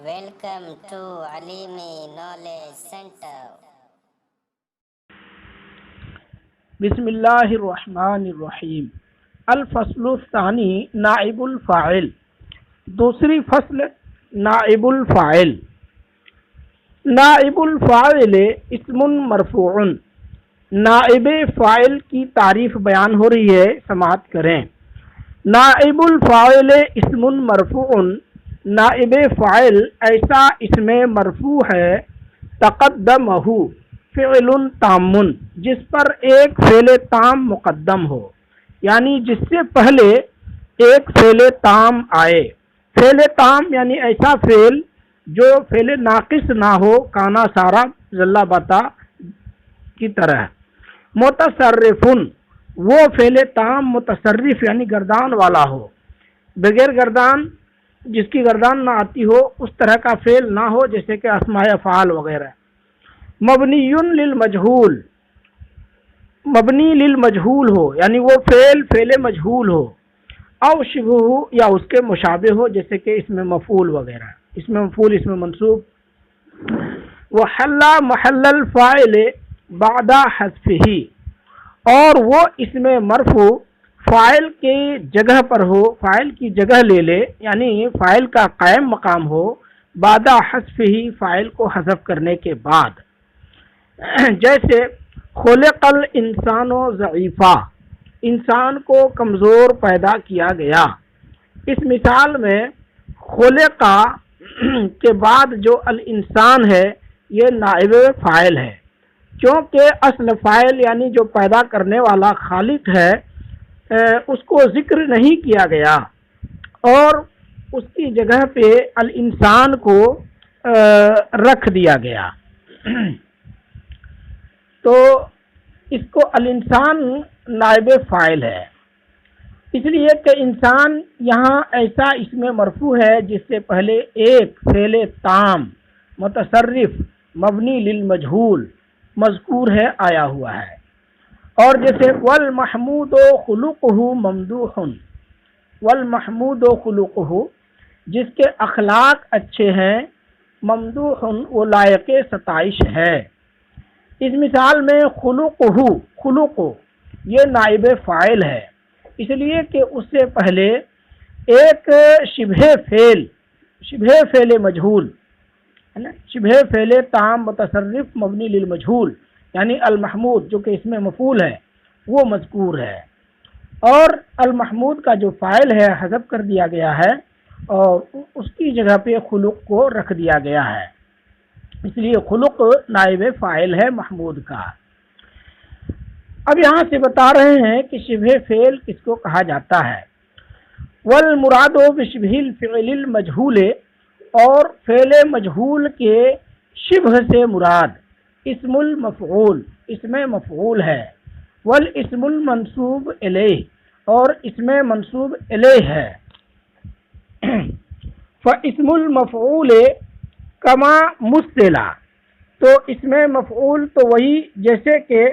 Welcome to Alimi Knowledge Center. بسم اللہ الرحمن الرحیم۔ الفصل الثانی نائب الفاعل۔ دوسری فصل نائب الفاعل۔ نائب الفاعل اسم مرفوع۔ نائب فاعل کی تعریف بیان ہو رہی ہے، سماعت کریں۔ نائب الفاعل اسم مرفوع، نائب فاعل ایسا اسم مرفوع ہے تقدمہ فعل تام، جس پر ایک فعل تام مقدم ہو، یعنی جس سے پہلے ایک فعل تام آئے۔ فعل تام یعنی ایسا فعل جو فعل ناقص نہ ہو، کانا سارا زلہ باتا کی طرح۔ متصرف، وہ فعل تام متصرف یعنی گردان والا ہو، بغیر گردان، جس کی گردان نہ آتی ہو اس طرح کا فعل نہ ہو، جیسے کہ اسماء افعال وغیرہ۔ مبنی للمجہول، مبنی للمجہول ہو، یعنی وہ فعل مجہول ہو۔ او شبہ، یا اس کے مشابہ ہو، جیسے کہ اسم مفعول وغیرہ، اسم مفعول، اسم منصوب۔ وحل محل الفاعل بعد حذفہ، اور وہ اسم مرفوع فاعل کی جگہ پر ہو، فاعل کی جگہ لے لے، یعنی فاعل کا قائم مقام ہو، بعد حذفہ، فاعل کو حذف کرنے کے بعد۔ جیسے خلق الانسان ضعیفا، انسان کو کمزور پیدا کیا گیا۔ اس مثال میں خلق کے بعد جو الانسان ہے یہ نائب فاعل ہے، کیونکہ اصل فاعل یعنی جو پیدا کرنے والا خالق ہے اس کو ذکر نہیں کیا گیا، اور اس کی جگہ پہ الانسان کو رکھ دیا گیا، تو اس کو الانسان نائب فاعل ہے۔ اس لیے کہ انسان یہاں ایسا اسم مرفوع ہے جس سے پہلے ایک فعل تام متصرف مبنی للمجہول مذکور ہے، آیا ہوا ہے۔ اور جیسے والمحمود خلقہ ممدوح، والمحمود خلقہ، جس کے اخلاق اچھے ہیں، ممدوح، وہ لائق ستائش ہے۔ اس مثال میں خلق یہ نائب فاعل ہے، اس لیے کہ اس سے پہلے ایک شبہ فعل مجہول ہے نا، شبہ فعل تام متصرف مبنی للمجہول یعنی المحمود، جو کہ اس میں مفعول ہے، وہ مذکور ہے، اور المحمود کا جو فاعل ہے حذف کر دیا گیا ہے، اور اس کی جگہ پہ خلق کو رکھ دیا گیا ہے، اس لیے خلق نائب فاعل ہے محمود کا۔ اب یہاں سے بتا رہے ہیں کہ شبہ فعل کس کو کہا جاتا ہے۔ والمراد بشبہ الفعل المجہول، اور فعل مجہول کے شبہ سے مراد اسم المفعول، اسم مفعول ہے۔ والاسم المنصوب الیہ، اور اسم منصوب الیہ ہے۔ فاسم المفعول کما مستلا، تو اسم مفعول تو وہی جیسے کہ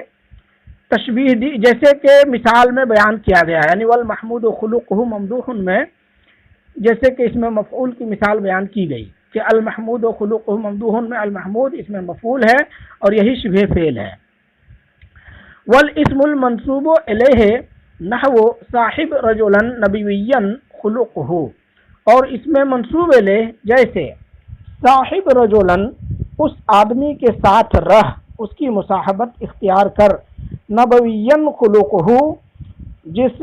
تشبیہ دی، جیسے کہ مثال میں بیان کیا گیا، یعنی والمحمود خلقہ ممدوح میں جیسے کہ اسم مفعول کی مثال بیان کی گئی کہ المحمود خلقہ ممدوح میں المحمود اسم مفعول ہے اور یہی شبہ فعل ہے۔ والاسم المنصوب الیہ نحو صاحب رجلا نبویا خلقہ، اور اسم منصوب الیہ جیسے صاحب رجلا، اس آدمی کے ساتھ رہ، اس کی مصاحبت اختیار کر، نبویا خلقہ، جس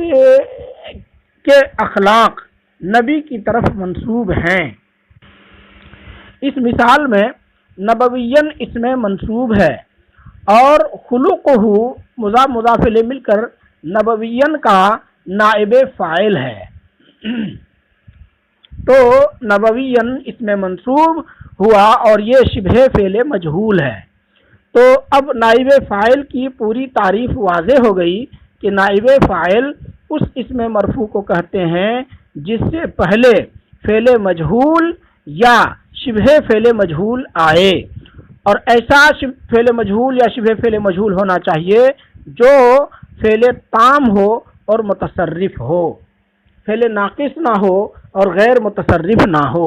کے اخلاق نبی کی طرف منسوب ہیں۔ اس مثال میں نبویا اسم منصوب ہے، اور خلقہ مضاف الیہ مل کر نبویا کا نائب فاعل ہے، تو نبویا اسم منصوب ہوا اور یہ شبہ فعل مجہول ہے۔ تو اب نائب فاعل کی پوری تعریف واضح ہو گئی کہ نائب فاعل اس اسم مرفوع کو کہتے ہیں جس سے پہلے فعل مجہول یا شبہ فعل مجہول آئے، اور ایسا فعل مجہول یا شبہ فعل مجہول ہونا چاہیے جو فعل تام ہو اور متصرف ہو، فعل ناقص نہ ہو اور غیر متصرف نہ ہو۔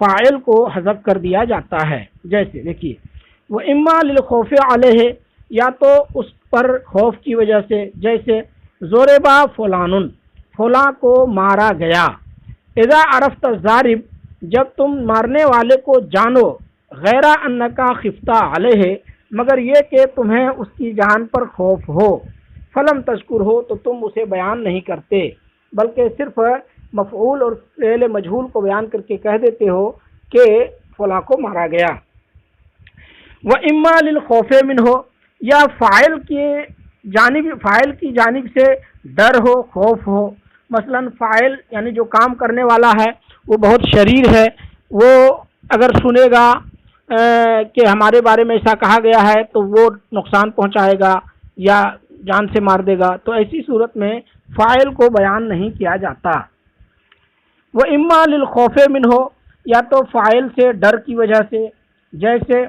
فاعل کو حذف کر دیا جاتا ہے. جیسے دیکھیے وہ اما للخوف علیہ، یا تو اس پر خوف کی وجہ سے، جیسے ضربا فلان، فلاں کو مارا گیا. اذا عرفت الضارب، جب تم مارنے والے کو جانو، غیر انکا خفتہ علیہ، مگر یہ کہ تمہیں اس کی جان پر خوف ہو، فلم تذکر ہو، تو تم اسے بیان نہیں کرتے، بلکہ صرف مفعول اور فعل مجہول کو بیان کر کے کہہ دیتے ہو کہ فلاں کو مارا گیا. وَإِمَّا لِلْخَوْفِ مِنْهُ، یا فاعل کی جانب سے ڈر ہو، خوف ہو. مثلا فاعل یعنی جو کام کرنے والا ہے وہ بہت شریر ہے، وہ اگر سنے گا کہ ہمارے بارے میں ایسا کہا گیا ہے تو وہ نقصان پہنچائے گا یا جان سے مار دے گا، تو ایسی صورت میں فاعل کو بیان نہیں کیا جاتا. وَإِمَّا لِلْخَوْفِ مِنْهُ، یا تو فاعل سے ڈر کی وجہ سے، جیسے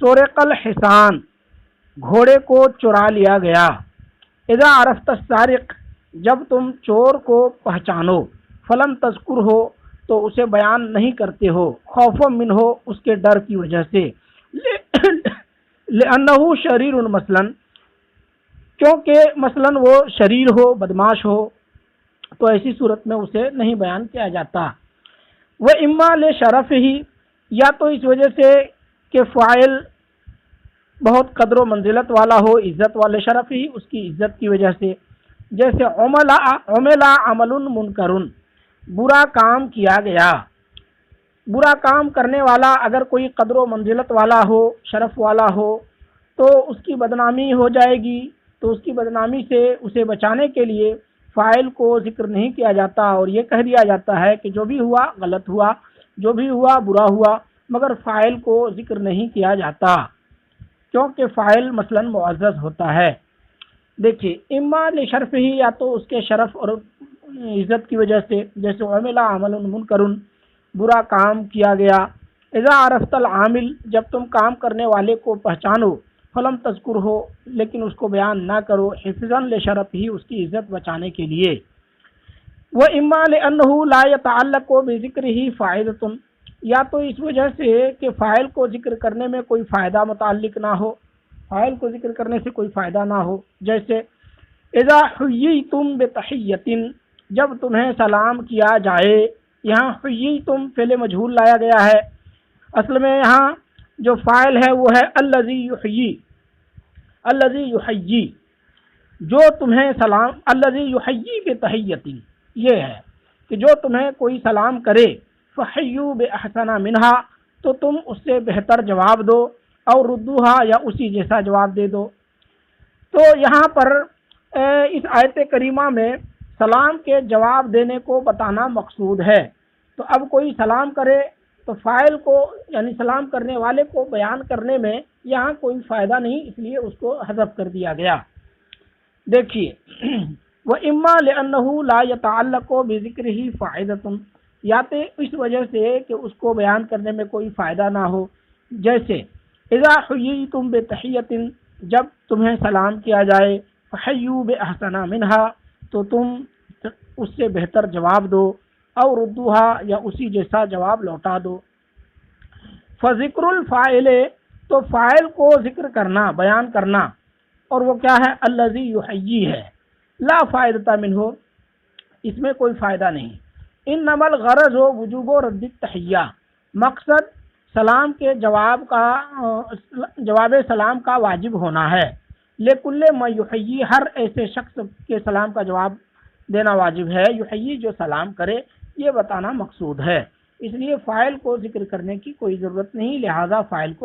سورق الحصان، گھوڑے کو چرا لیا گیا. اذا عرفت السارق، جب تم چور کو پہچانو، فلم تذکر ہو، تو اسے بیان نہیں کرتے ہو، خوف منہ، اس کے ڈر کی وجہ سے، لأنہ شریر مثلا، کیونکہ مثلا وہ شریر ہو، بدماش ہو، تو ایسی صورت میں اسے نہیں بیان کیا جاتا. وَإِمَّا لِشَرَفِهِ، یا تو اس وجہ سے کہ فاعل بہت قدر و منزلت والا ہو، عزت والے، شرف ہی اس کی عزت کی وجہ سے، جیسے عمل عمل منکر، برا کام کیا گیا. برا کام کرنے والا اگر کوئی قدر و منزلت والا ہو، شرف والا ہو، تو اس کی بدنامی ہو جائے گی. تو اس کی بدنامی سے اسے بچانے کے لیے فاعل کو ذکر نہیں کیا جاتا اور یہ کہہ دیا جاتا ہے کہ جو بھی ہوا غلط ہوا، جو بھی ہوا برا ہوا، مگر فاعل کو ذکر نہیں کیا جاتا کیونکہ فاعل مثلا معزز ہوتا ہے. دیکھیے اما لشرف ہی، یا تو اس کے شرف اور عزت کی وجہ سے، جیسے عمل عمل منکر، برا کام کیا گیا. اذا عرفت العامل، جب تم کام کرنے والے کو پہچانو، فلم تذکر ہو، لیکن اس کو بیان نہ کرو، حفظا لشرف ہی، اس کی عزت بچانے کے لیے. وَإِمَّا لِأَنَّهُ لَا يَتَعَلَّقُ بِذِكْرِهِ فَائِدَةٌ، یا تو اس وجہ سے کہ فاعل کو ذکر کرنے میں کوئی فائدہ متعلق نہ ہو، فاعل کو ذکر کرنے سے کوئی فائدہ نہ ہو. جیسے اذا حییتم بتحیۃ، جب تمہیں سلام کیا جائے. یہاں حییتم فعل مجہول لایا گیا ہے، اصل میں یہاں جو فاعل ہے وہ ہے الذی یحیی، الذی یحیی، جو تمہیں سلام، الذی یحیی بتحیۃ، یہ ہے کہ جو تمہیں کوئی سلام کرے، فحیوا باحسن منہا، تو تم اس سے بہتر جواب دو، اور ردوہا، یا اسی جیسا جواب دے دو. تو یہاں پر اس آیت کریمہ میں سلام کے جواب دینے کو بتانا مقصود ہے. تو اب کوئی سلام کرے تو فاعل کو یعنی سلام کرنے والے کو بیان کرنے میں یہاں کوئی فائدہ نہیں، اس لیے اس کو حذف کر دیا گیا. دیکھیے وَإِمَّا لِأَنَّهُ لَا يَتَعَلَّقُ بِذِكْرِهِ فَائِدَةٌ، یا تو اس وجہ سے کہ اس کو بیان کرنے میں کوئی فائدہ نہ ہو. جیسے اذا حییتم بتحیۃ، جب تمہیں سلام کیا جائے، فحیوا باحسن منہا، تو تم اس سے بہتر جواب دو، اور ردوہا، یا اسی جیسا جواب لوٹا دو. فذکر الفاعل، تو فاعل کو ذکر کرنا، بیان کرنا، اور وہ کیا ہے؟ الذی یحیی ہے. لا فائدۃ منہ، اس میں کوئی فائدہ نہیں. انما الغرض وجوب رد التحیہ، مقصد سلام کے جواب سلام کا واجب ہونا ہے. لکل من یحیی، ہر ایسے شخص کے سلام کا جواب دینا واجب ہے. یحیی جو سلام کرے، یہ بتانا مقصود ہے. اس لیے فاعل کو ذکر کرنے کی کوئی ضرورت نہیں، لہذا فاعل کو